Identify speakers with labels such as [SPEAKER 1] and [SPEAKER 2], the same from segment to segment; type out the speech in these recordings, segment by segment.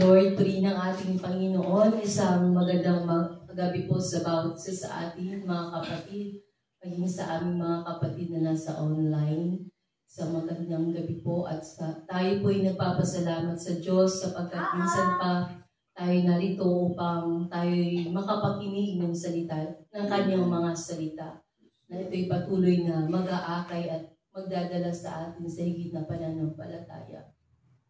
[SPEAKER 1] Lord, puri ng ating Panginoon. Isang magandang gabi po sa bawat isa sa ating mga kapatid, maging sa aming mga kapatid na nasa online. Isang magandang gabi po at tayo po ay nagpapasalamat sa Diyos sapagkat minsan pa tayo narito upang tayo makapakinig ng salita, ng kanyang mga salita. Na ito'y patuloy na mag-aakay at magdadala sa atin sa higit na pananampalataya.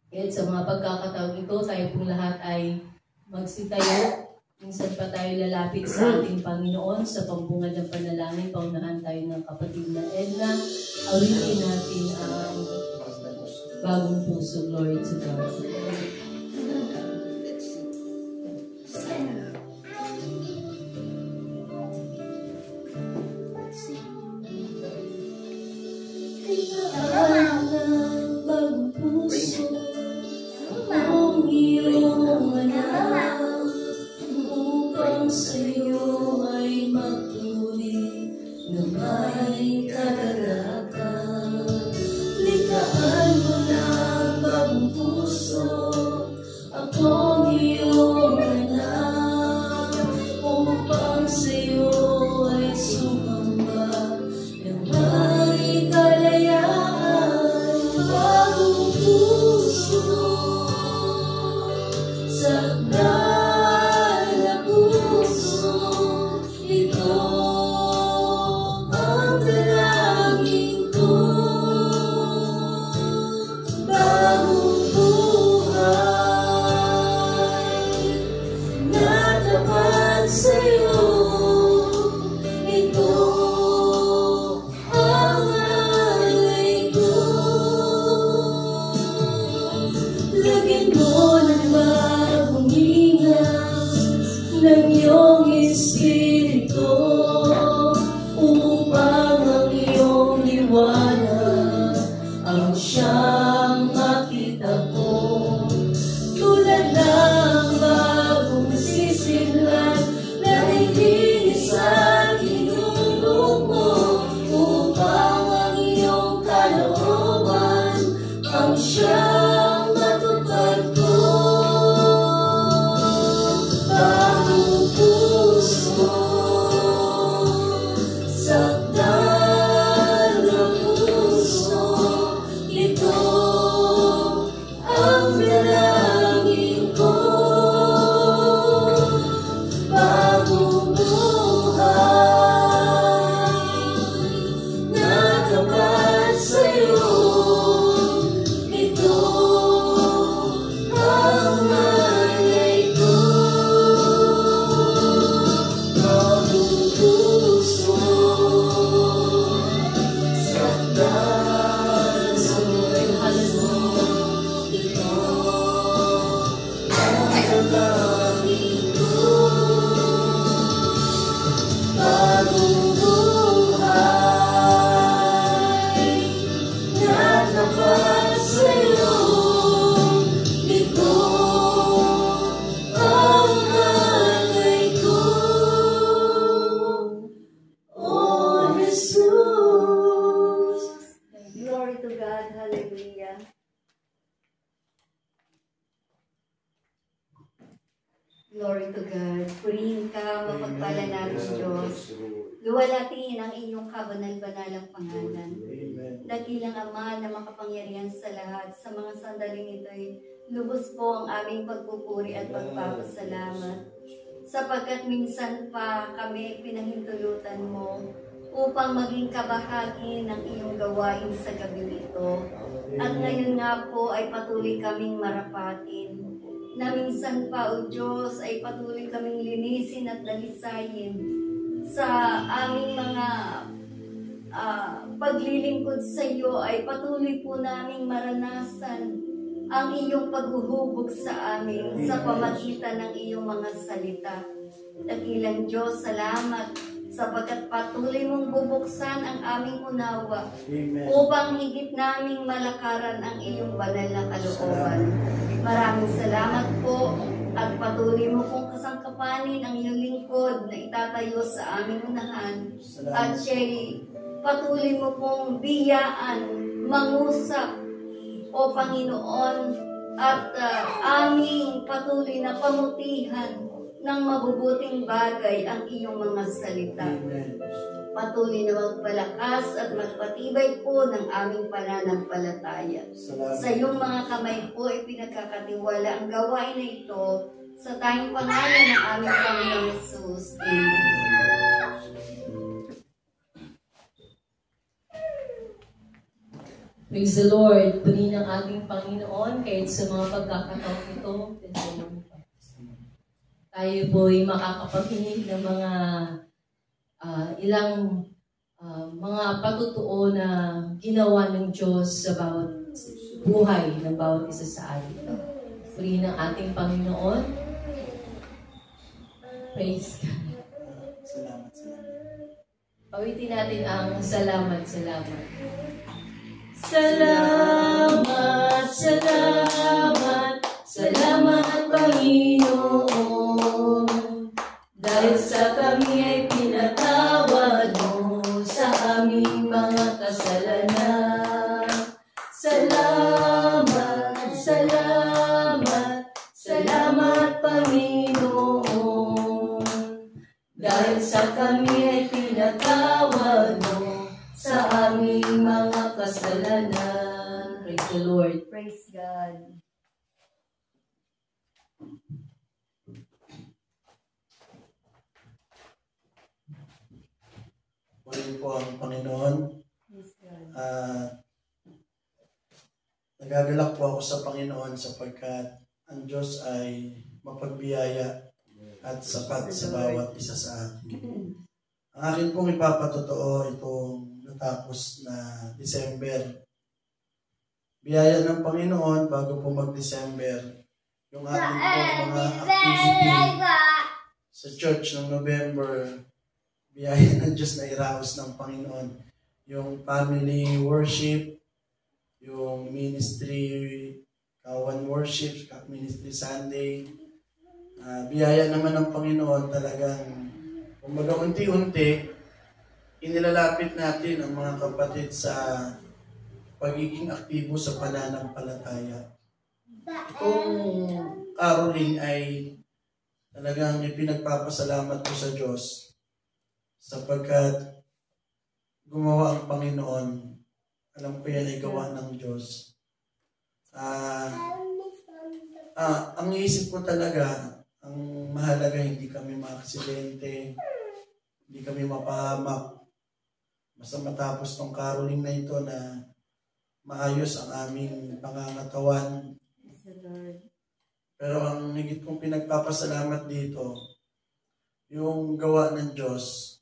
[SPEAKER 1] At sa mga pagkakataon ito, tayo pong lahat ay magsitayo. Minsan pa tayo lalapit sa ating Panginoon sa pambungad ng panalangin. Paunahan tayo ng kapatid na Edna. Awitin natin ang bagong puso, Glory to God.
[SPEAKER 2] Glory to God. Purihin ka, mapagpala namin Diyos. Luwalatiin ang inyong kabanal-banalang pangalan. Dakilang Ama na makapangyarihan sa lahat, sa mga sandaling ito'y lubos po ang aming pagpupuri at pagpapasalamat. Sapagkat minsan pa kami pinahintulutan mo upang maging kabahagi ng iyong gawain sa gabi ito. At ngayon nga po ay patuloy kaming marapatin. Na minsan pa, O Diyos, ay patuloy kaming linisin at dalisayin sa aming mga paglilingkod sa iyo, ay patuloy po naming maranasan ang iyong paghuhubog sa amin sa pamagitan ng iyong mga salita. Dakilang Diyos, salamat sapagkat patuloy mong bubuksan ang aming unawa. Amen. Upang higit naming malakaran ang iyong banal na kalooban. Maraming salamat po at patuloy mo pong kasangkapanin ang iyong lingkod na itatayo sa aming unahan. At siya'y patuloy mo pong biyaan, mangusap, O Panginoon, at aming patuloy na pamutihan ng mabubuting bagay ang iyong mga salita. Patuloy na magpalakas at magpatibay po ng aming pananampalataya. Sa iyong mga kamay po ipinagkakatiwala ang gawain na ito sa tayong pangalan ng aming Panginoong Jesus. Amen.
[SPEAKER 1] Praise the Lord. Puri ng ating Panginoon kahit sa mga pagkakataon ito. Tayo po'y makakapakinig ng mga ilang mga patutuo na ginawa ng Diyos sa bawat buhay ng bawat isa sa atin. Puri ng ating Panginoon. Praise God.
[SPEAKER 3] Salamat.
[SPEAKER 1] Pawitin natin ang salamat. Salamat, Panginoon, dahil sa kami ay pinatawad mo sa aming mga kasalanan. Salamat, Panginoon, dahil sa kami ay pinatawad mo sa aming mga kasalanan. Praise the Lord.
[SPEAKER 2] Praise God.
[SPEAKER 3] Purihin po ang Panginoon.
[SPEAKER 2] Praise God.
[SPEAKER 3] Nagagalak po ako sa Panginoon sapagkat ang Diyos ay mapagbiyaya at sapat sa bawat isa sa atin. Ang akin pong ipapatotoo itong natapos na December. Biyaya ng Panginoon bago po mag-December. Yung ating pong mga activity sa church ng November, biyaya ng Diyos na iraos ng Panginoon. Yung family worship, yung ministry, kawan worship, ministry Sunday. Biyaya naman ng Panginoon talagang kumbaga unti-unti, inilalapit natin ang mga kapatid sa pagiging aktibo sa pananampalataya. Itong caroling ay talagang ipinagpapasalamat ko sa Diyos sapagkat gumawa ang Panginoon. Alam ko yan ay gawa ng Diyos. Ang isip ko talaga, ang mahalaga hindi kami maaksidente, hindi kami mapahamak. Basta matapos tong caroling na ito na maayos ang aming pangangatawan. Pero ang higit kong pinagpapasalamat dito, yung gawa ng Diyos.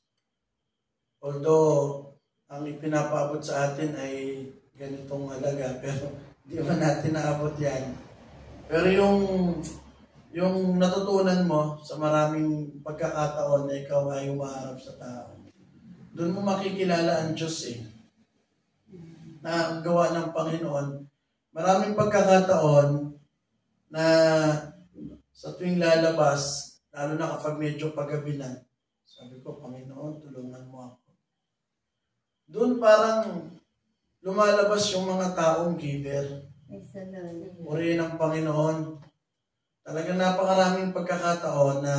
[SPEAKER 3] Although ang ipinapaabot sa atin ay ganitong halaga, pero hindi man natin naabot yan. Pero yung natutunan mo sa maraming pagkakataon na ikaw ay umaharap sa tao, doon mo makikilala ang Diyos na ang gawa ng Panginoon. Maraming pagkakataon na sa tuwing lalabas, lalo na kapag medyo paggabi na, sabi ko, Panginoon, tulungan mo ako. Doon parang lumalabas yung mga taong giver. Purihin ang Panginoon. Talagang napakaraming pagkakataon na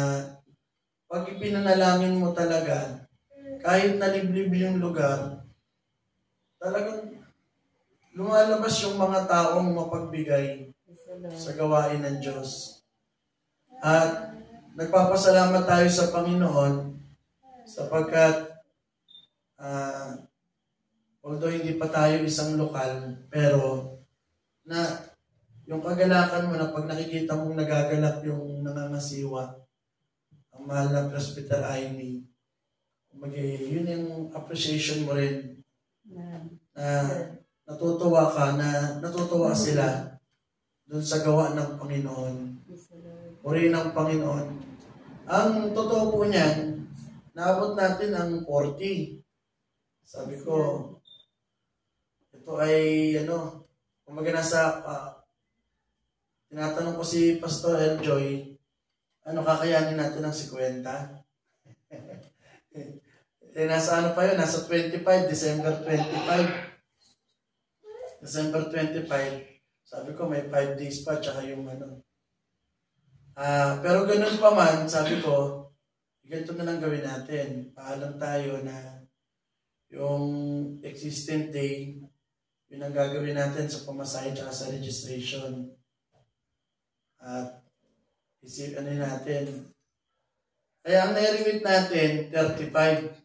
[SPEAKER 3] pag ipinanalangin mo talaga, kahit naliblib yung lugar, talagang lumalabas yung mga taong mapagbigay sa gawain ng Diyos. At nagpapasalamat tayo sa Panginoon sapagkat although hindi pa tayo isang lokal, pero na yung kagalakan mo na pag nakikita mong nagagalak yung nangangasiwa, ang mahal na Presbyter Aimee, yun yung appreciation mo rin na natutuwa ka, na natutuwa sila dun sa gawa ng Panginoon. Purihin ng Panginoon. Ang totoo po niyan, naabot natin ang 40. Sabi ko, ito ay kumbaga nasa, tinatanong ko si Pastor Eljoy, kakayanin natin ng 50? Nasa pa yun? Nasa 25, December 25. Sabi ko, may 5 days pa, tsaka yung ano. Pero ganun pa man, sabi ko, ganito na lang gawin natin. Paalam tayo na yung existing day, yun ang gagawin natin sa pamasahe tsaka sa registration. At ano natin. Kaya ang nai-remit natin, 35.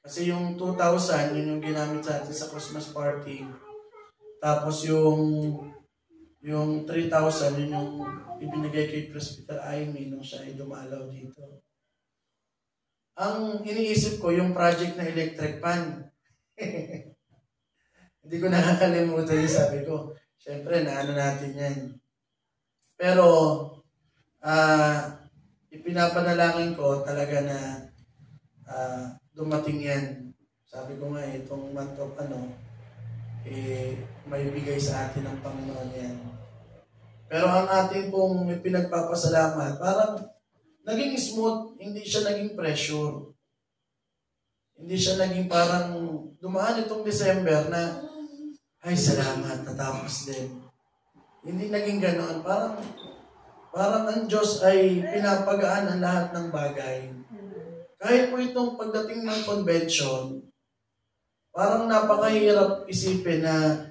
[SPEAKER 3] Kasi yung 2,000, yun yung ginamit sa atin sa Christmas party. Tapos yung 3,000, yun yung ibinigay kay Presbyter Aimee nung siya ay dumalaw dito. Ang iniisip ko, yung project na electric fan. Hindi ko nakakalimutan yung sabi ko. Siyempre, naano natin yan. Pero, ipinapanalangin ko talaga na dumating yan. Sabi ko nga, itong month of may bigay sa atin ng Panginoon yan. Pero ang ating pong pinagpapasalamat, parang naging smooth, hindi siya naging pressure. Hindi siya naging parang dumaan itong December na, ay salamat, natapos din. Hindi naging ganoon. Parang ang Diyos ay pinapagaan ang lahat ng bagay. Kahit po itong pagdating ng convention, parang napakahirap isipin na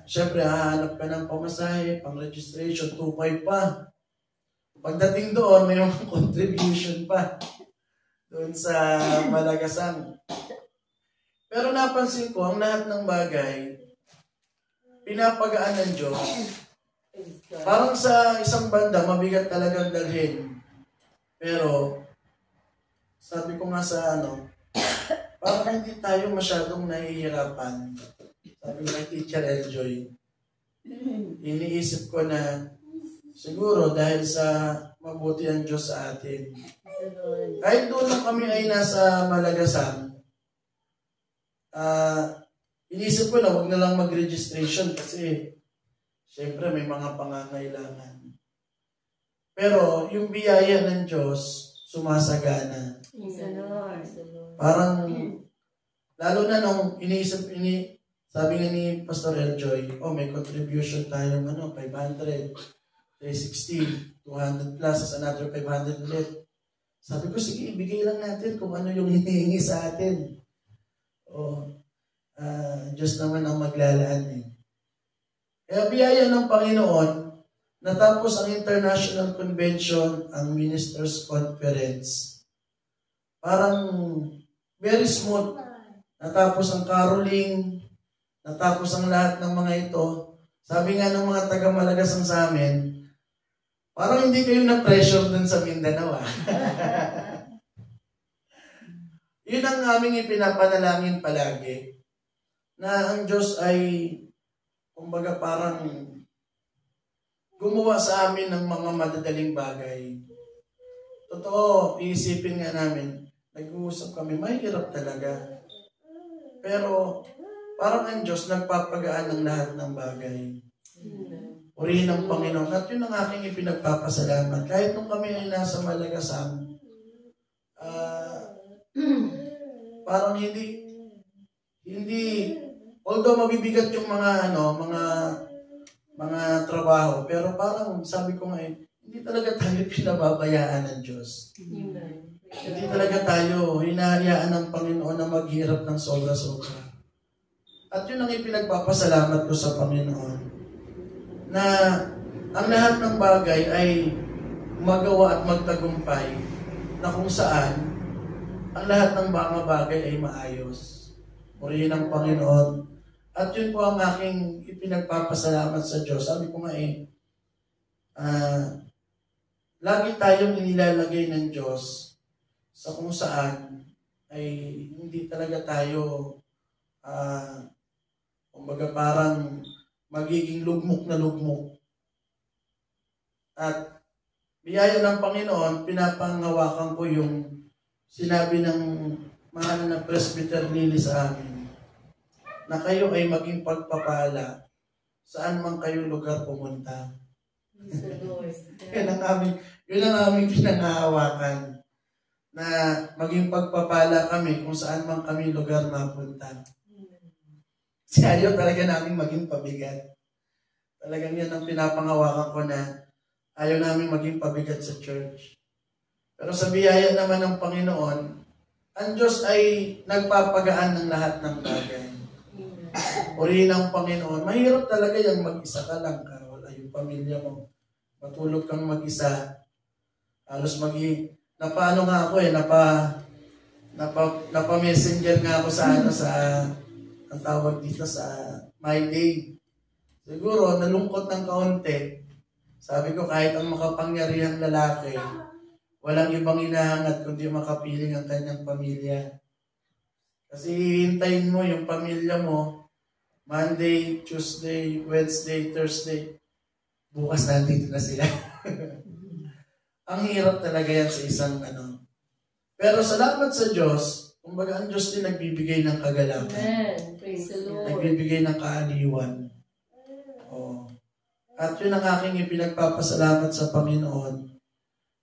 [SPEAKER 3] syempre hahanap ka ng pamasahe, pang registration, 2,500 pa. Pagdating doon, may mga contribution pa doon sa Malagasang. Pero napansin ko, ang lahat ng bagay, pinapagaan ng Diyos. Parang sa isang banda, mabigat talagang dalhin. Pero, sabi ko nga sa parang hindi tayo masyadong nahihirapan. Sabi ko kay Teacher Eljoy, iniisip ko na siguro dahil sa mabuti ang Diyos sa atin. Kahit doon nung kami ay nasa Malagasang, inisip ko na huwag na lang mag-registration kasi siyempre may mga pangangailangan. Pero yung biyaya ng Diyos, sumasagana. Parang, lalo na nung sabi nga ni Pastor Eljoy, may contribution tayo, 500, 360, 200 plus, as another 500 ulit. Sabi ko, sige, ibigay lang natin kung ano yung hinihingi sa atin. Diyos naman ang maglalaan eh. Kaya biyaya ng Panginoon, natapos ang International Convention, ang Ministers Conference. Parang very smooth. Natapos ang caroling, natapos ang lahat ng mga ito. Sabi nga ng mga taga-Malagasang sa amin, parang hindi kayo na-pressure dun sa Mindanao. Yun ang aming ipinapanalangin palagi. Na ang Diyos ay, kumbaga parang gumawa sa amin ng mga madadaling bagay. Totoo, iisipin nga namin, nag-uusap kami, mahirap talaga. Pero parang ang Diyos nagpapagaan ng lahat ng bagay. Purihin ang Panginoon. At yun ang aking ipinagpapasalamat. Kahit nung kami ay nasa Malagasang, parang hindi, although mabibigat yung mga trabaho, pero parang sabi ko nga hindi talaga tayo pinababayaan ng Diyos. Hindi talaga tayo hinahayaan ng Panginoon na maghirap ng sobra-sobra. At yun ang ipinagpapasalamat ko sa Panginoon. Na ang lahat ng bagay ay magawa at magtagumpay na kung saan ang lahat ng mga bagay ay maayos. Purihin ang Panginoon. At yun po ang aking ipinagpapasalamat sa Diyos. Sabi ko nga lagi tayong inilalagay ng Diyos sa kung saan ay hindi talaga tayo kumbaga parang magiging lugmok na lugmok. At biyaya ng Panginoon, pinapangawakan ko yung sinabi ng mahal na Presbyter Lily sa amin na kayo ay maging pagpapala saan man kayo lugar pumunta. Yun ang aming pinangahawakan na maging pagpapala kami kung saan man kami lugar mapunta. Kasi ayaw talaga namin maging pabigat. Talagang yan ang pinapangawakan ko na ayaw namin maging pabigat sa church. Pero sa biyaya naman ng Panginoon, ang Diyos ay nagpapagaan ng lahat ng bagay. Purihin ang Panginoon. Mahirap talaga yung mag-isa ka lang. Wala yung pamilya mo. Matulog kang mag-isa. Halos napaano nga ako napa-messenger nga ako ang tawag dito sa My Day. Siguro, nalungkot ng kaunti. Sabi ko, kahit ang makapangyarihang lalaki, walang ibang inahangat kundi makapiling ang kanyang pamilya. Kasi hihintayin mo yung pamilya mo, Monday, Tuesday, Wednesday, Thursday. Bukas nandito na sila. Ang hirap talaga yan sa isang Pero salamat sa Diyos, kumbaga ang Diyos din nagbibigay ng kagalakan.
[SPEAKER 1] Amen. Praise the Lord.
[SPEAKER 3] Nagbibigay ng kaaliwan. Oh. At yun ang aking ipinagpapasalamat sa Panginoon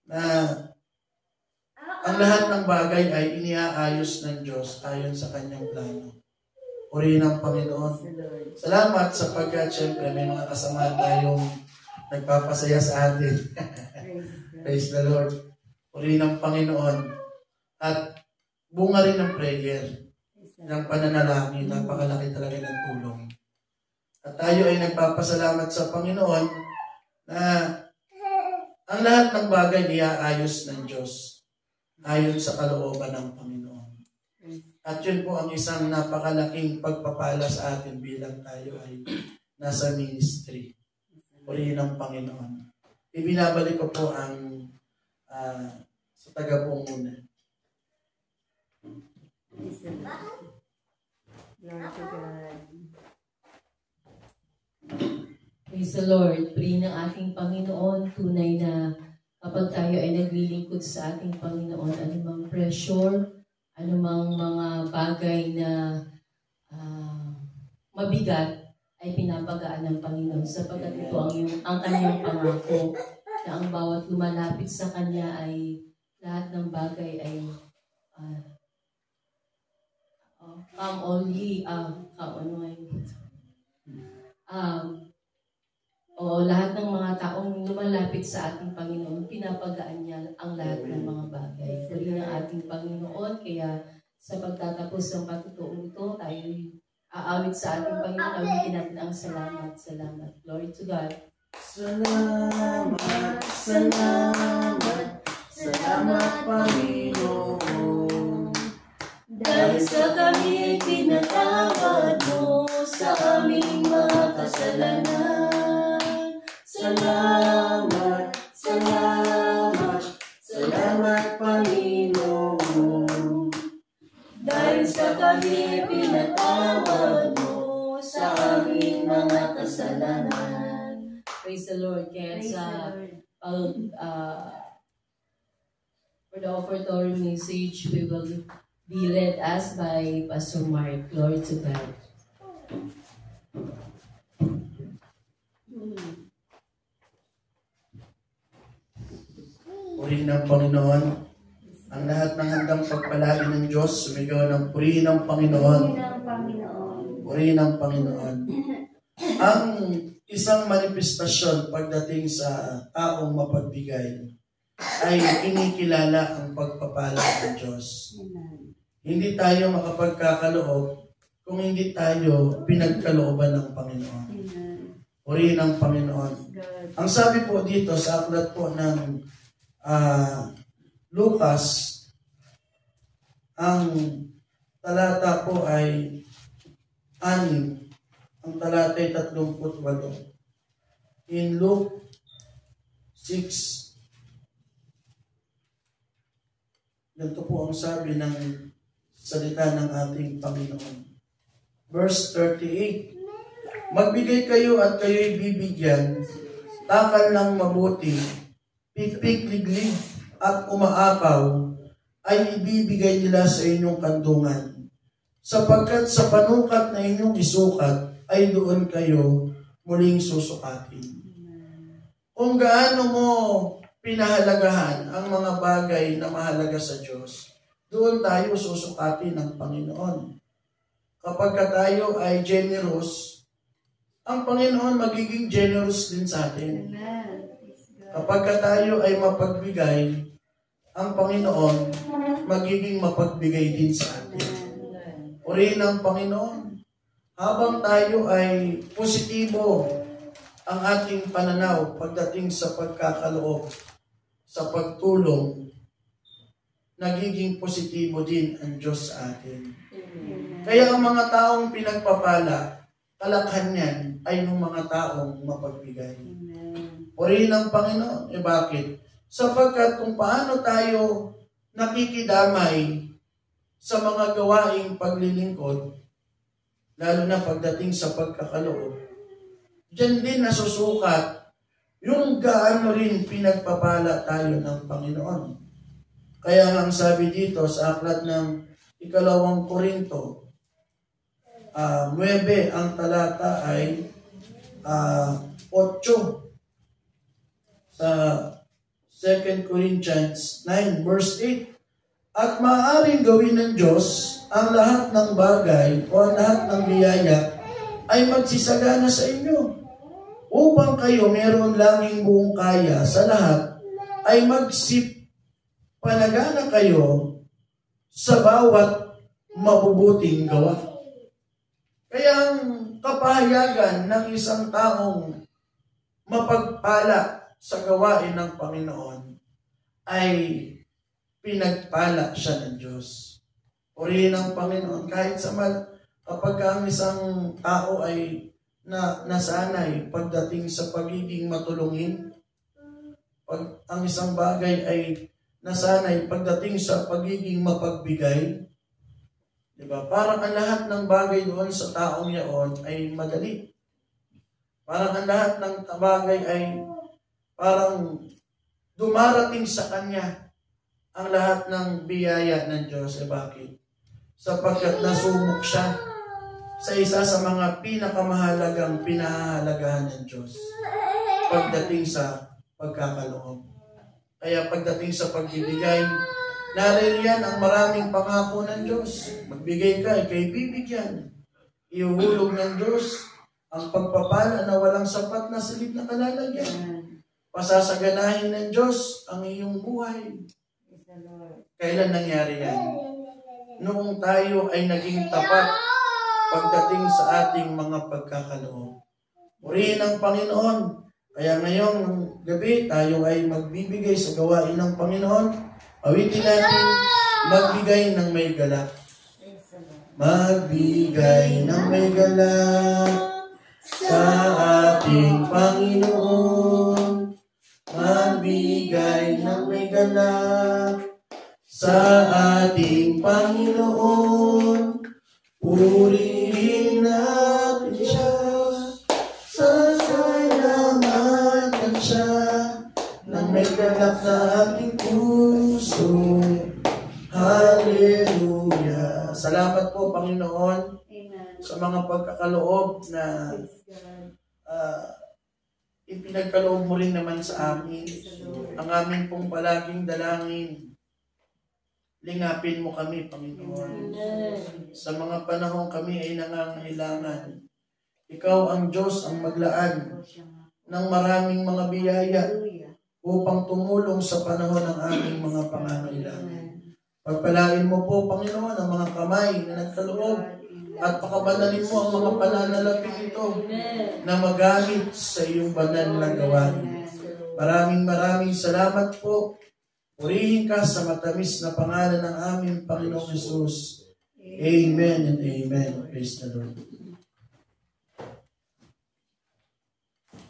[SPEAKER 3] na ang lahat ng bagay ay iniaayos ng Diyos ayon sa kanyang plano. Purihin ang Panginoon. Salamat sapagkat syempre may mga kasama tayong nagpapasaya sa atin. Praise the Lord. Purihin ang Panginoon. At bunga rin ng prayer, ng pananalangin, napakalaki talaga ng tulong. At tayo ay nagpapasalamat sa Panginoon na ang lahat ng bagay iaayos ng Diyos ayon sa kalooban ng Panginoon. At yun po ang isang napakalaking pagpapala sa atin bilang tayo ay nasa ministry. Purihin ang Panginoon. Ibinabalik ko po ang sa taga-punguna.
[SPEAKER 1] Praise the Lord. Purihin ng ating Panginoon. Tunay na kapag tayo ay naglilingkod sa ating Panginoon, anumang pressure, anumang mga bagay na mabigat, ay pinapagaan ng Panginoon sapagkat ito ang kanyang pangako na ang bawat lumalapit sa Kanya ay lahat ng bagay ay come all ye, lahat ng mga taong lumalapit sa ating Panginoon, pinapagaan niya ang lahat ng mga bagay. Purihin ng ating Panginoon, kaya sa pagtatapos ng patutuong ito, tayo aawit sa ating Panginoon, awitin natin ang salamat. Salamat. Glory to God.
[SPEAKER 3] Salamat, salamat, salamat Panginoon.
[SPEAKER 1] Dahil sa kami pinatawad mo sa aming mga kasalanan. Salamat, salamat, salamat Panginoon. Dahil sa kami pinatawad mo sa aming mga kasalanan. Praise the Lord. Kaya for the offertory message, we will be led as by Pastor Mark. Glory to God.
[SPEAKER 3] Purihin ang Panginoon. Ang lahat ng handang pagpalain ng Diyos, sumigaw ng purihin ang Panginoon. Purihin ang Panginoon. Ang isang manifestasyon pagdating sa taong mapagbigay ay kinikilala ang pagpapala ng Diyos. Hindi tayo makapagkakaloob kung hindi tayo pinagkalooban ng Panginoon. Purihin ang Panginoon. Ang sabi po dito sa aklat po ng Lucas, ang talata po ay 6, ang talata ay 38. In Luke 6, ganito po ang sabi ng salita ng ating Panginoon. Verse 38, magbigay kayo at kayo'y bibigyan, takal ng mabuti, pikpik-liglig at umaapaw, ay ibibigay nila sa inyong kandungan. Sapagkat sa panukat na inyong isukat, ay doon kayo muling susukatin. Kung gaano mo pinahalagahan ang mga bagay na mahalaga sa Diyos, doon tayo susukatin ng Panginoon. Kapag tayo ay generous, ang Panginoon magiging generous din sa atin.
[SPEAKER 2] Amen.
[SPEAKER 3] Kapag tayo ay mapagbigay, ang Panginoon magiging mapagbigay din sa atin. Purihin ang Panginoon. Habang tayo ay positibo ang ating pananaw pagdating sa pagkakaloob, sa pagtulong, nagiging positibo din ang Diyos sa atin. Kaya ang mga taong pinagpapala, kalakhan niyan ay ng mga taong mapagbigay. Purihin ang Panginoon. Bakit? Sapagkat kung paano tayo nakikidamay sa mga gawaing paglilingkod, lalo na pagdating sa pagkakaloob, diyan din nasusukat yung gaano rin pinagpapala tayo ng Panginoon. Kaya nga ang sabi dito sa aklat ng 2 Korinto, 9, ang talata ay 8. Sa 2 Corinthians 9 verse 8, at maaaring gawin ng Diyos ang lahat ng bagay o ang lahat ng biyaya ay magsisagana sa inyo, upang kayo meron langing buong kaya sa lahat, ay panagana kayo sa bawat mabubuting gawa. Kaya ang kapahayagan ng isang taong mapagpala sa gawain ng Panginoon ay pinagpala siya ng Diyos. Purihin ang Panginoon kahit sa kapag ang isang tao ay nasanay pagdating sa pagiging matulungin, pag ang isang bagay ay nasanay pagdating sa pagiging mapagbigay, diba? Parang ang lahat ng bagay doon sa taong yaon ay madali. Parang ang lahat ng bagay ay parang dumarating sa kanya ang lahat ng biyaya ng Diyos. Bakit? Sapagkat nasumok siya sa isa sa mga pinakamahalagang pinahahalagahan ng Diyos pagdating sa pagkakaloob. Kaya pagdating sa pagbibigay, naririyan ang maraming pangako ng Diyos. Magbigay ka, ikay bibigyan. Ihuhulog ng Diyos ang pagpapala na walang sapat na silid na kalalagyan. Pasasaganahin ng Diyos ang iyong buhay. Kailan nangyari yan? Noong tayo ay naging tapat pagdating sa ating mga pagkakaloob. Purihin ang Panginoon. Kaya ngayong gabi, tayo ay magbibigay sa gawain ng Panginoon. Awitin natin, magbigay ng may galak. Magbigay ng may galak sa ating Panginoon. Magbigay ng may galak sa ating Panginoon. Purihin natin siya, sasalamatan siya ng may galak na ating puso. Hallelujah. Salamat po, Panginoon, sa mga pagkakaloob na ipinagkaloob mo rin naman sa amin. Ang aming pong palaging dalangin, lingapin mo kami, Panginoon. Sa mga panahon kami ay nangangailangan, Ikaw ang Diyos ang maglaan ng maraming mga biyaya upang tumulong sa panahon ng aming mga pangangailangan. Pagpalain mo po, Panginoon, ang mga kamay na nagkaloob at pakabanalin mo ang mga pananalapit ito na magamit sa iyong banal na gawain. Maraming salamat po. Purihin ka sa matamis na pangalan ng aming Panginoong Jesus. Amen and amen. Praise the Lord.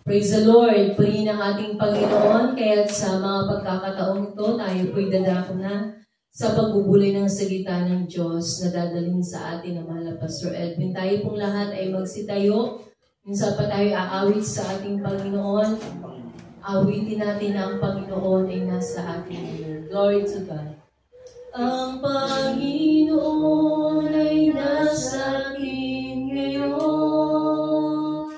[SPEAKER 1] Praise the Lord. Purihin ang ating Panginoon. Kaya sa mga pagkakataong ito, tayo po'y dadako na sa pagbubulay ng salita ng Diyos na dadalhin sa atin ng mahal na Pastor Edwin. Tayo pong lahat ay magsitayo. Minsan pa tayo aawit sa ating Panginoon. Awitin natin na ang Panginoon ay nasa atin. Glory to God. Ang Panginoon ay nasa akin ngayon.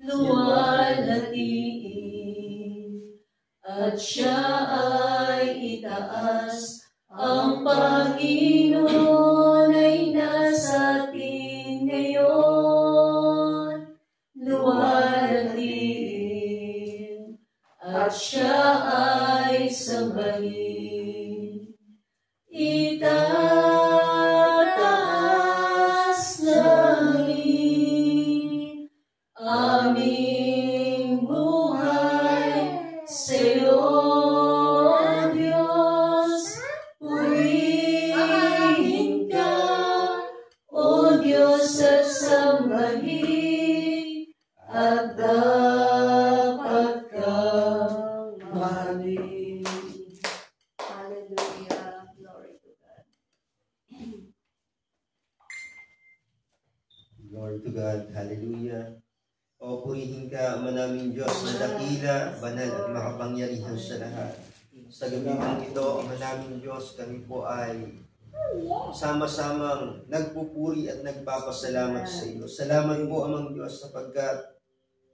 [SPEAKER 1] Luwalhatiin at siya ay itaas. Ang Panginoon ay nasa atin ngayon. Luwalhatiin
[SPEAKER 4] God. Hallelujah. O purihin ka, Ama naming Diyos, na dakila, banal at makapangyarihan sa lahat. Sa gabi mong ito, Ama naming Diyos, kami po ay sama-samang nagpupuri at nagpapasalamat sa iyo. Salamat po, Amang Diyos, sapagkat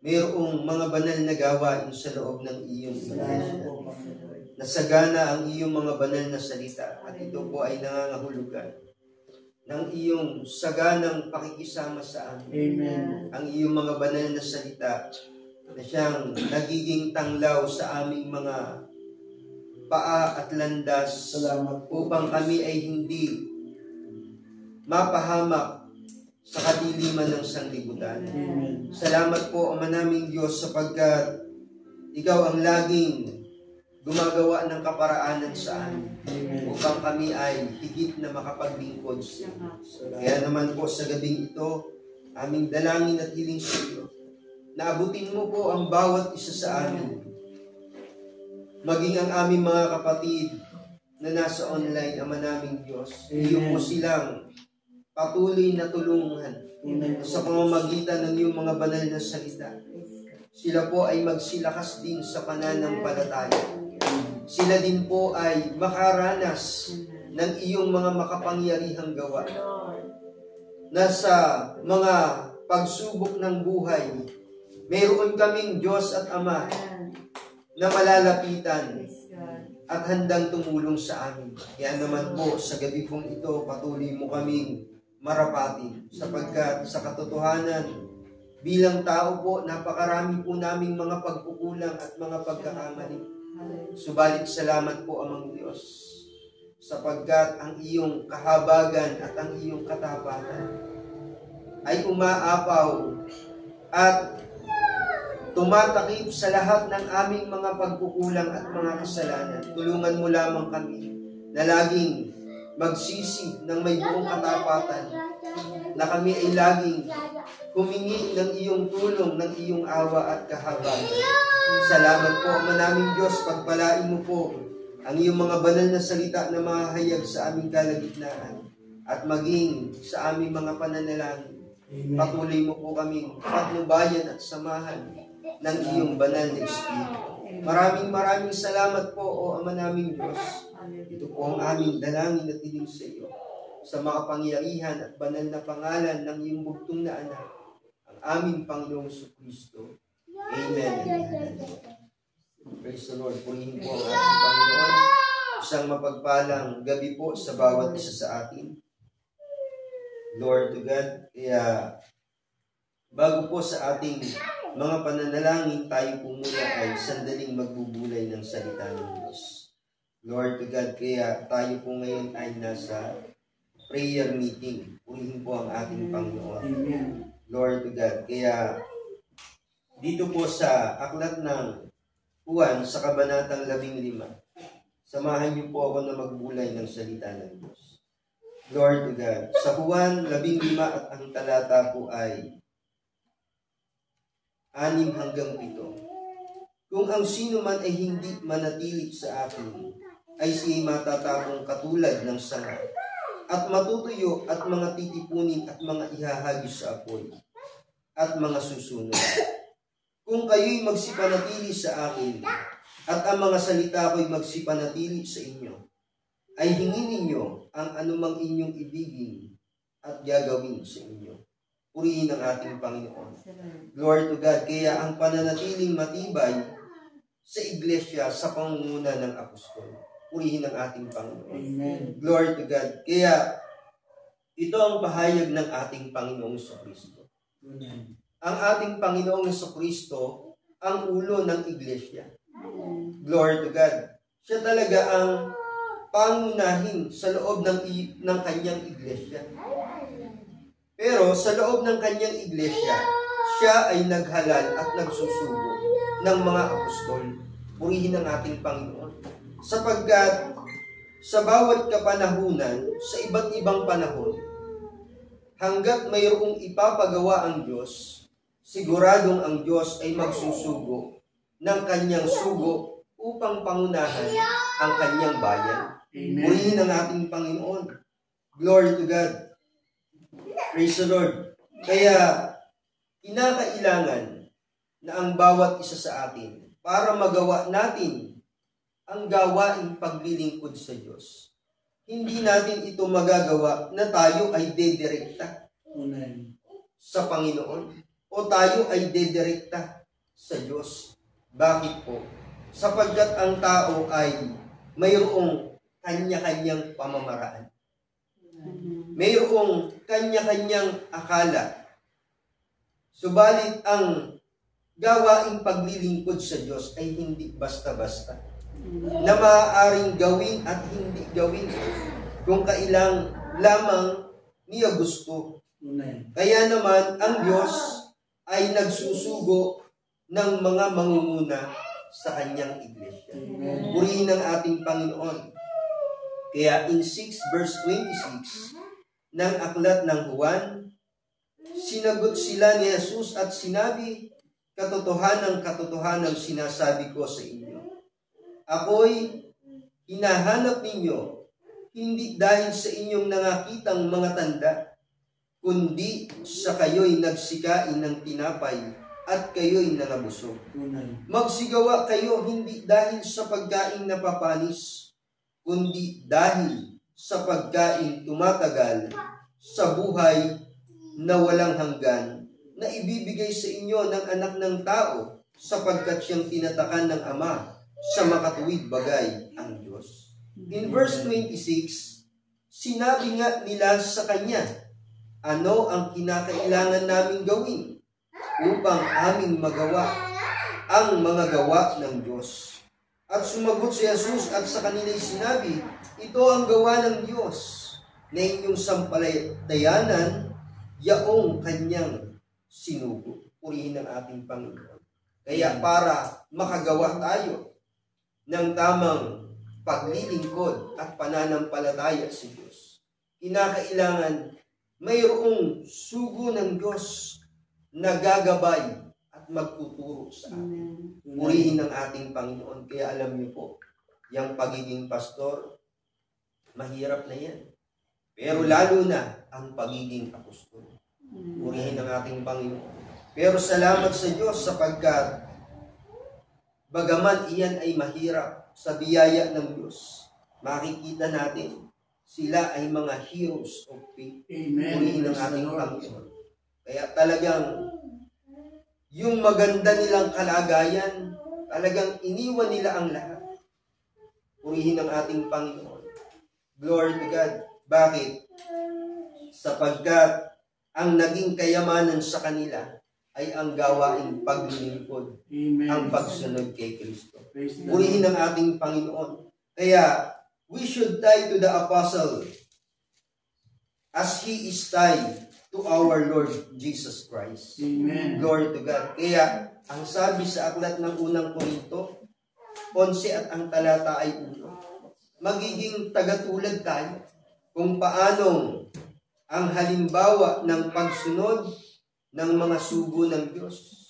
[SPEAKER 4] mayroong mga banal na gawain sa loob ng iyong iglesia. Nasagana ang iyong mga banal na salita at ito po ay nangangahulugan ng iyong saganang pakikisama sa amin.
[SPEAKER 3] Amen.
[SPEAKER 4] Ang iyong mga banal na salita na siyang nagiging tanglaw sa aming mga paa at landas.
[SPEAKER 3] Salamat po.
[SPEAKER 4] Upang kami ay hindi mapahamak sa kadiliman ng sanglibutan.
[SPEAKER 3] Amen.
[SPEAKER 4] Salamat po, Ama naming Diyos, sapagkat ikaw ang laging gumagawa ng kaparaanan sa amin upang kami ay higit na makapaglingkod sa iyo. Kaya naman po sa gabing ito, aming dalangin at hiling sa iyo, naabutin mo po ang bawat isa sa amin, maging ang aming mga kapatid na nasa online, Ama naming Diyos. Iyo po silang patuloy na tulungan sa pamamagitan ng iyong mga banal na salita. Sila po ay magsilakas din sa pananampalataya. Sila din po ay makaranas ng iyong mga makapangyarihang gawa. Nasa mga pagsubok ng buhay, mayroon kaming Diyos at Ama na malalapitan at handang tumulong sa amin. Kaya naman po, sa gabi pong ito, patuloy mo kaming marapatin sapagkat sa katotohanan, bilang tao po, napakarami po naming mga pagkukulang at mga pagkakamali. Subalit salamat po, Amang Diyos, sapagkat ang iyong kahabagan at ang iyong katapatan ay umaapaw at tumatakip sa lahat ng aming mga pagkukulang at mga kasalanan. Tulungan mo lamang kami na laging magsisi ng may buong katapatan, na kami ay laging humingi ng iyong tulong, ng iyong awa at kahabagan. Salamat po, Ama naming Diyos, pagpalain mo po ang iyong mga banal na salita na mahayag sa aming kalagitnaan at maging sa aming mga pananalangin. Patuloy mo po kaming patnubayan at samahan ng iyong banal na Espiritu. Maraming salamat po, O Ama naming Diyos. Ito po ang aming dalangin at hiling sa iyo, sa makapangyarihan at banal na pangalan ng iyong bugtong na anak, ang aming Panginoong Jesucristo. Amen. Praise the Lord. Purihin po ang ating Panginoon. Isang mapagpalang gabi po sa bawat isa sa atin. Lord to God. Kaya bago po sa ating mga pananalangin, tayo po muna ay sandaling magbubulay ng salita ng Diyos. Lord to God. Kaya tayo po ngayon ay nasa prayer meeting. Purihin po ang ating Panginoon. Lord to God. Kaya dito po sa aklat ng Juan sa kabanatang 15, samahan niyo po ako na magbulay ng salita ng Diyos. Lord to God. Sa Juan 15 at ang talata po ay 6 hanggang 7. Kung ang sino man ay hindi manatili sa akin, ay siya'y matatapong katulad ng sanga, at matutuyo at mga titipunin at mga ihahagis sa apoy, at mga susunod. Kung kayo'y magsipanatili sa akin, at ang mga salita ko'y magsipanatili sa inyo, ay hingin ninyo ang anumang inyong ibigin at gagawin sa inyo. Purihin ang ating Panginoon. Glory to God. Kaya ang pananatiling matibay sa iglesia sa pangunguna ng apostol. Purihin ang ating Panginoon.
[SPEAKER 3] Amen.
[SPEAKER 4] Glory to God. Kaya ito ang pahayag ng ating Panginoong Jesucristo.
[SPEAKER 3] Amen.
[SPEAKER 4] Ang ating Panginoong Jesucristo ang ulo ng iglesia. Glory to God. Siya talaga ang pangunahin sa loob ng kanyang iglesia. Pero sa loob ng kanyang iglesia, siya ay naghalal at nagsusugo ng mga apostol. Purihin ang ating Panginoon. Sapagkat sa bawat kapanahunan, sa iba't ibang panahon, hanggat mayroong ipapagawa ang Diyos, siguradong ang Diyos ay magsusugo ng kanyang sugo upang pangunahan ang kanyang bayan. Purihin ang ating Panginoon. Glory to God. Praise the Lord. Kaya kinakailangan na ang bawat isa sa atin para magawa natin ang gawaing paglilingkod sa Diyos. Hindi natin ito magagawa na tayo ay dedirekta sa Panginoon o tayo ay dedirekta sa Diyos. Bakit po? Sapagkat ang tao ay mayroong kanya-kanyang pamamaraan. Mayroong kanya-kanyang akala. Subalit ang gawaing paglilingkod sa Diyos ay hindi basta-basta. Na maaaring gawin at hindi gawin kung kailang lamang niya gusto. Kaya naman ang Diyos ay nagsusugo ng mga mangunguna sa kanyang iglesia. Purihin ang ating Panginoon. Kaya in 6 verse 26 ng aklat ng Juan, sinagot sila ni Jesus at sinabi, katotohanan sinasabi ko sa inyo. Ako'y hinahanap ninyo, hindi dahil sa inyong nakakitang mga tanda, kundi sa kayo'y nagsikain ng tinapay at kayo'y nangabusog. Magsigawa kayo hindi dahil sa pagkain napapanis, kundi dahil sa pagkain tumatagal sa buhay na walang hanggan na ibibigay sa inyo ng anak ng tao sapagkat siyang tinatakan ng Ama sa makatuwid bagay ang Diyos. In verse 26, sinabi nga nila sa Kanya, ano ang kinakailangan naming gawin upang aming magawa ang mga gawa ng Diyos? At sumagot si Jesus at sa kanila'y sinabi, ito ang gawa ng Diyos na inyong sampalatayanan yaong kanyang sinugo. Purihin ang ating Panginoon. Kaya para makagawa tayo ng tamang paglilingkod at pananampalataya sa Diyos, kinakailangan mayroong sugo ng Diyos na gagabay at magtuturo sa atin. Purihin ang ating Panginoon. Kaya alam niyo po, yung pagiging pastor, mahirap na yan. Pero lalo na ang pagiging apostol. Purihin ang ating Panginoon. Pero salamat sa Diyos sapagkat bagaman iyan ay mahirap sa biyaya ng Diyos, makikita natin sila ay mga heroes of faith. Purihin ang ating Panginoon. Kaya talagang yung maganda nilang kalagayan, talagang iniwan nila ang lahat. Purihin ang ating Panginoon. Glory to God. Bakit? Sapagkat ang naging kayamanan sa kanila ay ang gawaing paglilingkod, ang pagsunod kay Kristo. Purihin ang ating Panginoon. Kaya, we should tie to the apostle as he is tied to our Lord Jesus Christ.
[SPEAKER 3] Amen.
[SPEAKER 4] Glory to God. Kaya, ang sabi sa aklat ng unang Korinto, 11 at ang talata ay 1, magiging tagatulad tayo kung paanong ang halimbawa ng pagsunod ng mga sugo ng Diyos.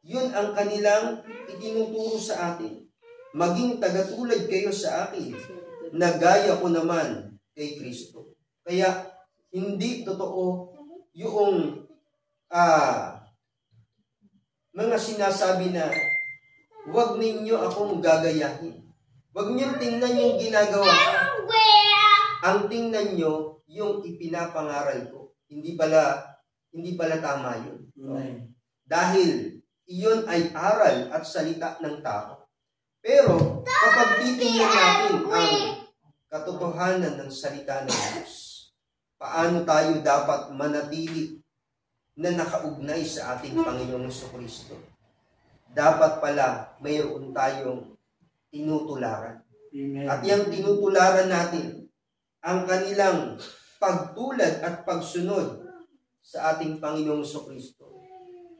[SPEAKER 4] Yun ang kanilang itinuturo sa atin. Maging tagatulad kayo sa akin, na gaya ko naman kay Kristo. Kaya, hindi totoo yung mga sinasabi na huwag ninyo akong gagayahin. Huwag niyo tingnan yung ginagawa ko. Ang tingnan nyo yung ipinapangaral ko. Hindi pala tama yun. Dahil iyon ay aral at salita ng tao. Pero kapag titingnan natin ang katotohanan ng salita ng Diyos, paano tayo dapat manatili na nakaugnay sa ating Panginoong Jesucristo? Dapat pala mayroon tayong tinutularan.
[SPEAKER 3] Amen.
[SPEAKER 4] At yung tinutularan natin, ang kanilang pagtulad at pagsunod sa ating Panginoong Jesucristo,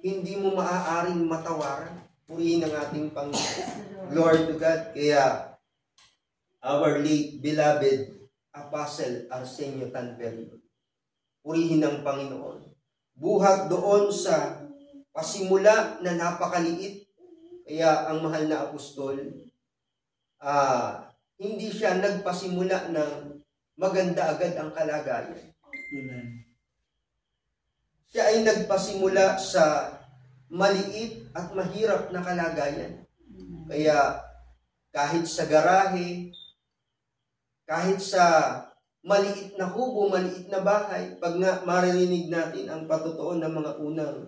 [SPEAKER 4] hindi mo maaaring matawaran. Purihin ang ating Panginoon. Glory to God. Kaya, our late beloved Apostle Arsenio Tanperio, purihin ng Panginoon. Buhat doon sa pasimula na napakaliit. Kaya ang mahal na apostol, hindi siya nagpasimula ng maganda agad ang kalagayan.
[SPEAKER 3] Amen.
[SPEAKER 4] Siya ay nagpasimula sa maliit at mahirap na kalagayan. Kaya kahit sa garahe, kahit sa maliit na kubo, maliit na bahay, pag maririnig natin ang patotoo ng mga unang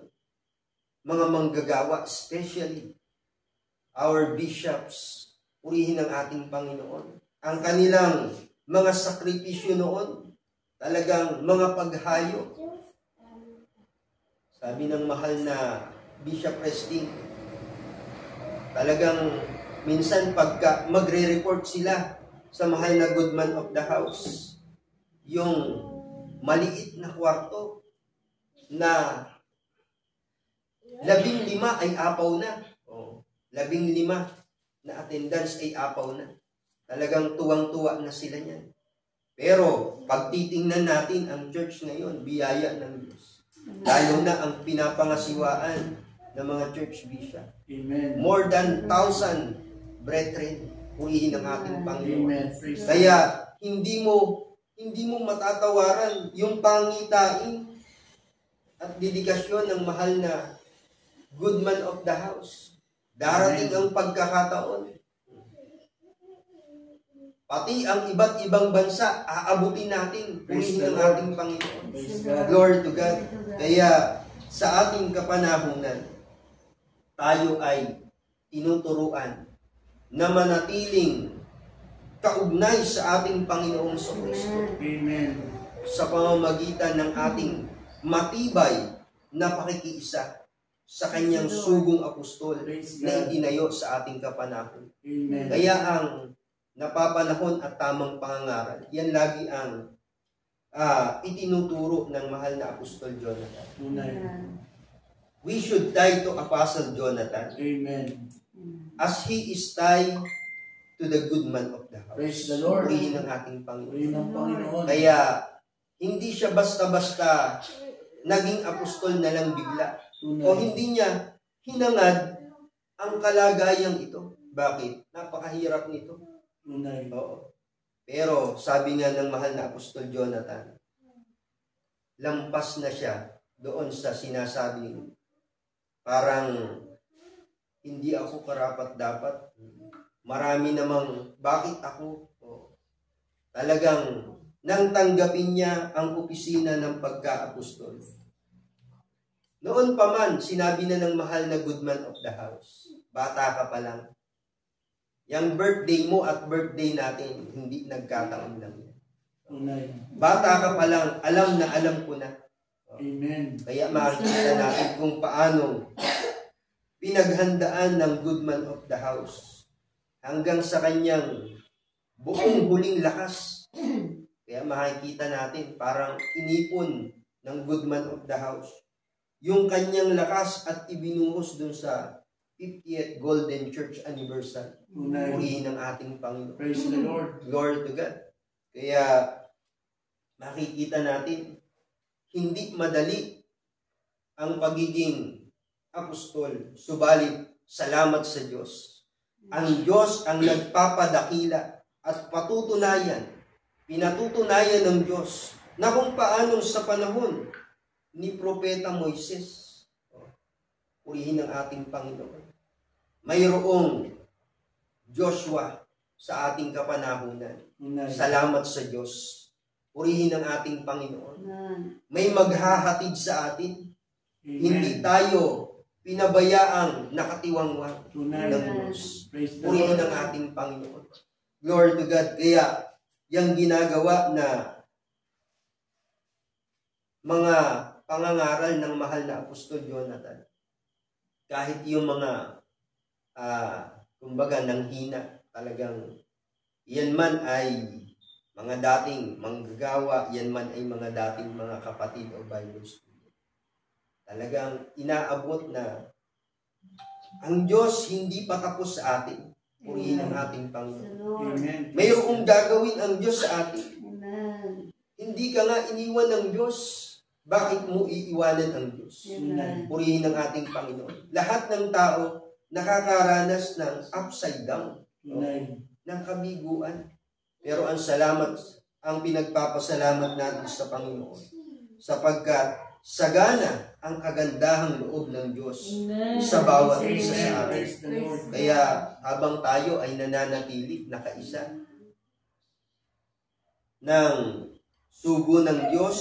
[SPEAKER 4] mga manggagawa, especially our bishops, purihin ang ating Panginoon. Ang kanilang mga sakripisyo noon, talagang mga paghayo. Sabi ng mahal na Bishop Resting, talagang minsan pagka magre-report sila sa mahal na good man of the house, yung maliit na kwarto na 15 ay apaw na. 15 na attendance ay apaw na. Talagang tuwang-tuwa na sila niyan. Pero pag titingnan natin ang church ngayon, biyaya ng Diyos. Lalo na ang pinapangasiwaan ng mga church bishop.
[SPEAKER 3] Amen.
[SPEAKER 4] More than 1,000 brethren, purihin ang ating Panginoon.
[SPEAKER 3] Amen.
[SPEAKER 4] Kaya hindi mo matatawaran yung pangitain at dedikasyon ng mahal na good man of the house. Darating ang pagkakataon. Pati ang iba't ibang bansa, aabutin natin. Purihin ang ating Panginoon. Glory to God. Kaya sa ating kapanahunan, tayo ay tinuturuan na manatiling kaugnay sa ating Panginoong Kristo.
[SPEAKER 3] Amen.
[SPEAKER 4] Sa pamamagitan ng ating matibay na pakikiisa sa kanyang sugong apostol na itinayo sa ating kapanahon.
[SPEAKER 3] Amen.
[SPEAKER 4] Kaya ang napapanahon at tamang pangangaral, yan lagi ang itinuturo ng mahal na Apostol Jonathan.
[SPEAKER 3] Amen.
[SPEAKER 4] We should tie to Apostle Jonathan
[SPEAKER 3] Amen.
[SPEAKER 4] as he is tied to the good man of the house.
[SPEAKER 3] Praise the Lord.
[SPEAKER 4] Purihin ang ating
[SPEAKER 3] Purihin
[SPEAKER 4] Panginoon.
[SPEAKER 3] ang Panginoon.
[SPEAKER 4] Kaya hindi siya basta-basta naging apostol na lang bigla. O hindi niya hinangad ang kalagayang ito. Bakit? Napakahirap nito. Oo. Pero sabi nga ng mahal na Apostol Jonathan, lampas na siya doon sa sinasabing parang hindi ako karapat-dapat. Marami namang bakit ako? Talagang nang tanggapin niya ang opisina ng pagka-apostol. Noon pa man, sinabi na ng mahal na good man of the house, bata ka pa lang. Yang birthday mo at birthday natin, hindi nagkataon lang yan. Bata ka pa lang, alam na alam ko na.
[SPEAKER 3] Amen.
[SPEAKER 4] Kaya makikita natin kung paano pinaghandaan ng good man of the house hanggang sa kanyang buong huling lakas. Kaya makikita natin parang inipon ng good man of the house yung kanyang lakas at ibinuhos dun sa 50th Golden Church Anniversary. Purihin ang ating Panginoon.
[SPEAKER 3] Praise the Lord.
[SPEAKER 4] Glory to God. Kaya makikita natin, hindi madali ang pagiging apostol. Subalit, salamat sa Diyos. Ang Diyos ang nagpapadakila at pinatutunayan ng Diyos na kung paano sa panahon ni Propeta Moises, purihin ang ating Panginoon. Mayroong Joshua sa ating kapanahunan. Salamat sa Diyos. Purihin ang ating Panginoon. May maghahatid sa atin.
[SPEAKER 3] Amen.
[SPEAKER 4] Hindi tayo pinabayaang nakatiwangwang ng Diyos. Purihin ang ating Panginoon. Glory to God. Kaya, yung ginagawa na mga pangangaral ng mahal na Apostol Jonathan, kahit yung mga kumbaga nanghina, talagang yan man ay mga dating manggagawa, yan man ay mga dating mga kapatid o Bible student. Talagang inaabot na ang Diyos hindi pa tapos sa atin. Purihin ang ating Panginoon.
[SPEAKER 3] Amen.
[SPEAKER 4] Mayroong gagawin ang Diyos sa atin.
[SPEAKER 2] Amen.
[SPEAKER 4] Hindi ka nga iniwan ng Diyos. Bakit mo iiwanan ang Diyos?
[SPEAKER 2] Amen.
[SPEAKER 4] Purihin ang ating Panginoon. Lahat ng tao nakakaranas ng upside down, ng kabiguan. Pero ang pinagpapasalamat natin sa Panginoon, sapagkat sagana ang kagandahang loob ng Diyos
[SPEAKER 1] Amen.
[SPEAKER 4] sa bawat isa sa atin.
[SPEAKER 3] Praise the Lord.
[SPEAKER 4] Kaya habang tayo ay nananatili nakaisa ng sugo ng Diyos,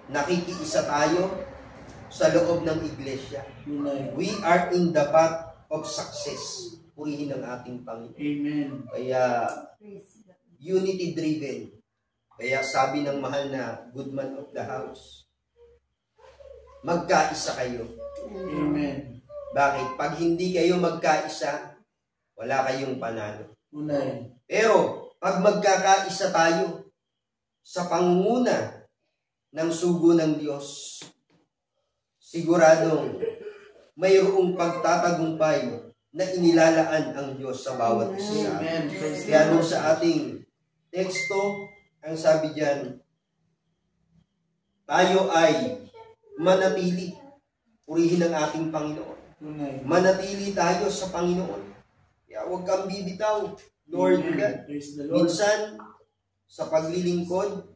[SPEAKER 4] nakikiisa tayo sa loob ng iglesia.
[SPEAKER 3] Tunay.
[SPEAKER 4] We are in the path of success. Purihin ang ating Panginoon.
[SPEAKER 3] Amen.
[SPEAKER 4] Kaya unity driven. Kaya sabi ng mahal na good man of the house, magkaisa kayo.
[SPEAKER 3] Amen.
[SPEAKER 4] Bakit? Pag hindi kayo magkaisa, wala kayong panalo.
[SPEAKER 3] Tunay.
[SPEAKER 4] Pero, pag magkakaisa tayo sa pangunguna ng sugo ng Diyos, siguradong mayroong pagtatagumpay na inilalaan ang Diyos sa bawat isa.
[SPEAKER 3] Amen. Praise the
[SPEAKER 4] Kaya doon
[SPEAKER 3] Lord.
[SPEAKER 4] sa ating teksto, ang sabi diyan, tayo ay manatili. Purihin ang ating Panginoon.
[SPEAKER 3] Tunay.
[SPEAKER 4] Manatili tayo sa Panginoon. Kaya huwag kang bibitaw, Lord
[SPEAKER 3] Amen.
[SPEAKER 4] God.
[SPEAKER 3] Praise the Lord.
[SPEAKER 4] Minsan, sa paglilingkod,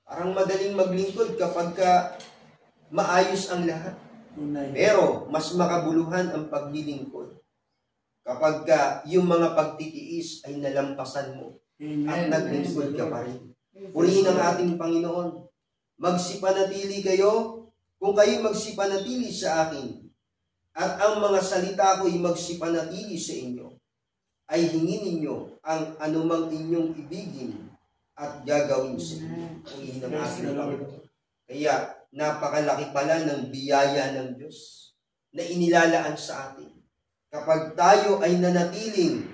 [SPEAKER 4] parang madaling maglingkod kapag maayos ang lahat.
[SPEAKER 3] Tunay.
[SPEAKER 4] Pero, mas makabuluhan ang paglilingkod kapag yung mga pagtitiis ay nalampasan mo at
[SPEAKER 3] Amen.
[SPEAKER 4] naglingkod ka pa rin. Purihin ang ating Panginoon. Magsipanatili kayo kung kayo magsipanatili sa akin at ang mga salita ko'y magsipanatili sa inyo, ay hingin ninyo ang anumang inyong ibigin at gagawin sa inyo. Purihin ang ating Panginoon. Kaya, napakalaki pala ng biyaya ng Diyos na inilalaan sa atin. Kapag tayo ay nanatiling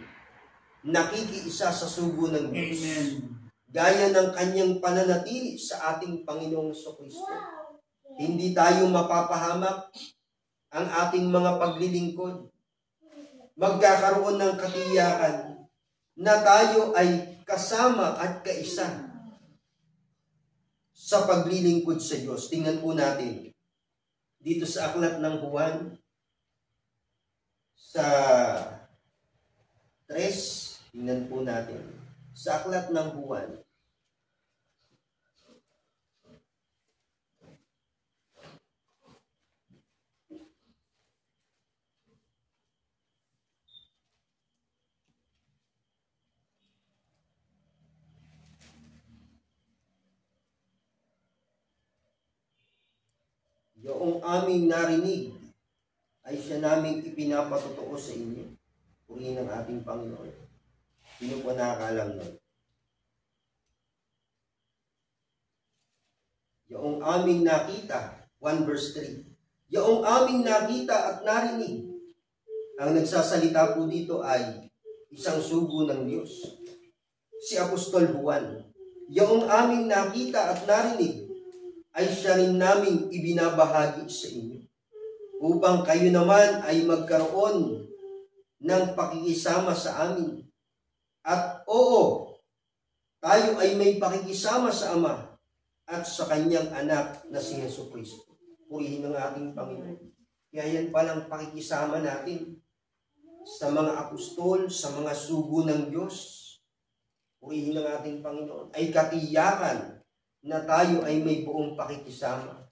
[SPEAKER 4] nakikiisa sa sugo ng Diyos,
[SPEAKER 3] Amen.
[SPEAKER 4] gaya ng kanyang pananatili sa ating Panginoong Jesucristo, hindi tayo mapapahamak ang ating mga paglilingkod. Magkakaroon ng katiyakan na tayo ay kasama at kaisa sa paglilingkod sa Diyos. Tingnan po natin dito sa aklat ng Juan sa 3, tingnan po natin sa aklat ng Juan yung aming narinig ay siya naming ipinapatotoo sa inyo. Purihin ang ating Panginoon. Sino po nakakalam nun? Yung aming nakita, 1 verse 3. Yung aming nakita at narinig, ang nagsasalita po dito ay isang sugo ng Diyos. Si Apostol Juan. Yung aming nakita at narinig, ay siya rin naming ibinabahagi sa inyo, upang kayo naman ay magkaroon ng pakikisama sa amin. At oo, tayo ay may pakikisama sa Ama at sa Kanyang anak na si Jesucristo. Purihin ang ating Panginoon. Kaya yan palang pakikisama natin sa mga apostol, sa mga sugo ng Diyos. Purihin ang ating Panginoon. Ay katiyakan na tayo ay may buong pakikisama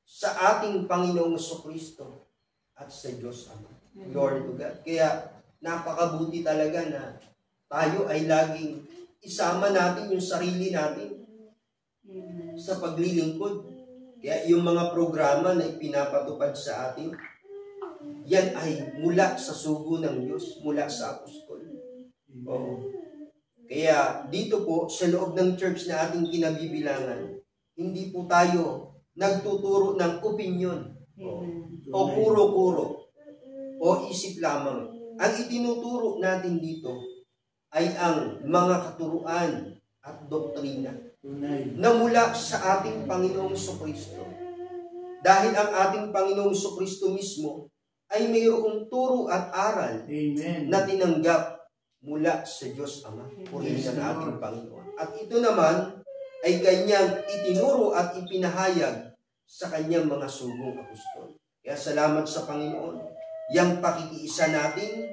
[SPEAKER 4] sa ating Panginoong Jesucristo at sa Diyos Ama. Glory to God. Kaya napakabuti talaga na tayo ay laging isama natin yung sarili natin sa paglilingkod. Kaya yung mga programa na ipinapatupad sa atin, yan ay mula sa sugo ng Diyos, mula sa apostol. Oo. Kaya dito po, sa loob ng church na ating kinabibilangan, hindi po tayo nagtuturo ng opinion o puro-puro o isip lamang. Ang itinuturo natin dito ay ang mga katuruan at doktrina na mula sa ating Panginoong Jesucristo. Dahil ang ating Panginoong Jesucristo mismo ay mayroong turo at aral na tinanggap mula sa Diyos Ama. Purihin ang ating Panginoon. At ito naman ay kanyang itinuro at ipinahayag sa kanyang mga sugong apostol. Kaya salamat sa Panginoon. Yang pakikiisa natin,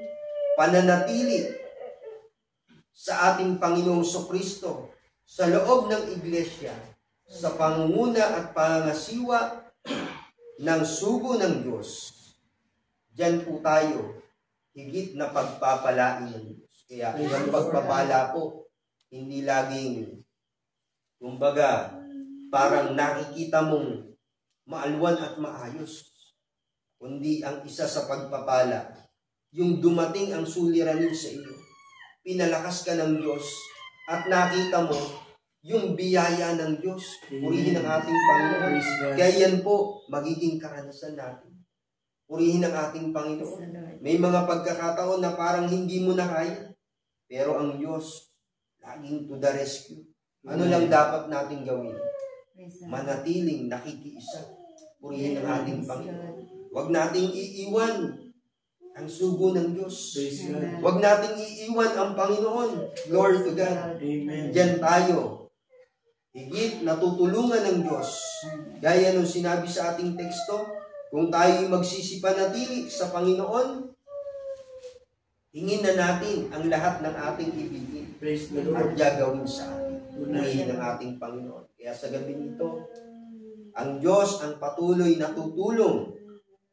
[SPEAKER 4] pananatili sa ating Panginoong Jesucristo sa loob ng iglesia sa pangunguna at pangangasiwa ng sugo ng Diyos, diyan po tayo higit na pagpapalain ng Diyos. Kaya ang pagpapala po, hindi laging, kumbaga, parang nakikita mong maalwan at maayos. Kundi ang isa sa pagpapala, yung dumating ang suliranin sa iyo, pinalakas ka ng Diyos, at nakita mo yung biyaya ng Diyos. Purihin ang ating Panginoon. Kaya yan po, magiging karanasan natin. Purihin ang ating Panginoon. May mga pagkakataon na parang hindi mo na kaya, pero ang Diyos, laging to the rescue. Ano lang dapat natin gawin? Manatiling nakikiisa. Purihin ang ating Panginoon. Huwag nating iiwan ang sugo ng Diyos. Huwag nating iiwan ang Panginoon. Glory to God.
[SPEAKER 3] Amen.
[SPEAKER 4] Diyan tayo. Higit natutulungan ng Diyos. Gaya nung sinabi sa ating teksto, kung tayo magsisipanatili sa Panginoon, hingin na natin ang lahat ng ating ibigin at gagawin sa atin. Purihin ang ating Panginoon. Kaya sa gabi nito, ang Diyos ang patuloy na tutulong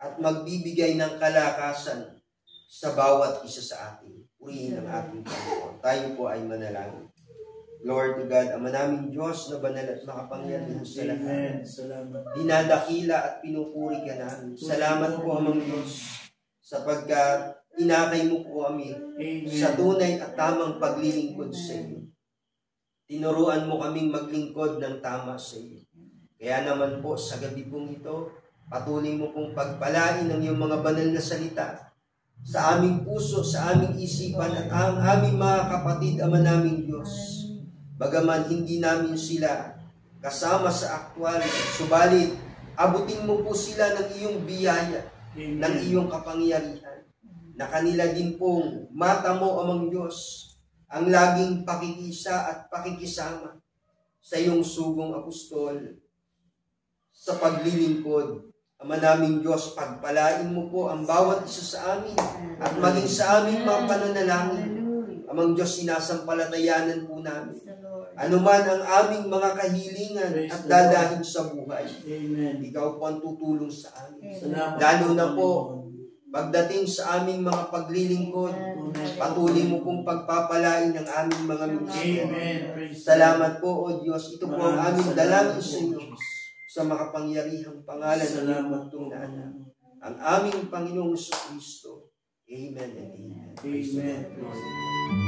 [SPEAKER 4] at magbibigay ng kalakasan sa bawat isa sa atin. Purihin ang ating Panginoon. Tayo po ay manalangin. Lord to God, Ama naming Diyos na banal at makapangyarihan sa lahat. Dinadakila at pinupuri ka namin. Salamat po, Amang Diyos, sapagkat inakay mo po kami sa tunay at tamang paglilingkod sa iyo. Tinuruan mo kaming maglingkod ng tama sa iyo. Kaya naman po sa gabi pong ito, patuloy mo pong pagpalain ng iyong mga banal na salita sa aming puso, sa aming isipan at ang aming mga kapatid, Ama naming Diyos. Bagaman hindi namin sila kasama sa aktwal, subalit abutin mo po sila ng iyong biyaya, ng iyong kapangyarihan, na kanila din pong mata mo, Amang Diyos, ang laging pakikisa at pakikisama sa iyong sugong apostol sa paglilingkod. Ama naming Diyos, pagpalain mo po ang bawat isa sa amin at maging sa aming mga pananalangin. Amang Diyos, sinasampalatayanan po namin ano man ang aming mga kahilingan at dadahin sa buhay. Ikaw po ang tutulong sa amin. Lalo na po, pagdating sa aming mga paglilingkod, patuloy mo pong pagpapalain ng aming mga ministry. Salamat po, O Diyos. Ito po ang aming dalangin sa iyo sa makapangyarihang pangalan ng iyong magtungnan. Ang aming Panginoong Kristo. Amen and amen.
[SPEAKER 3] Amen.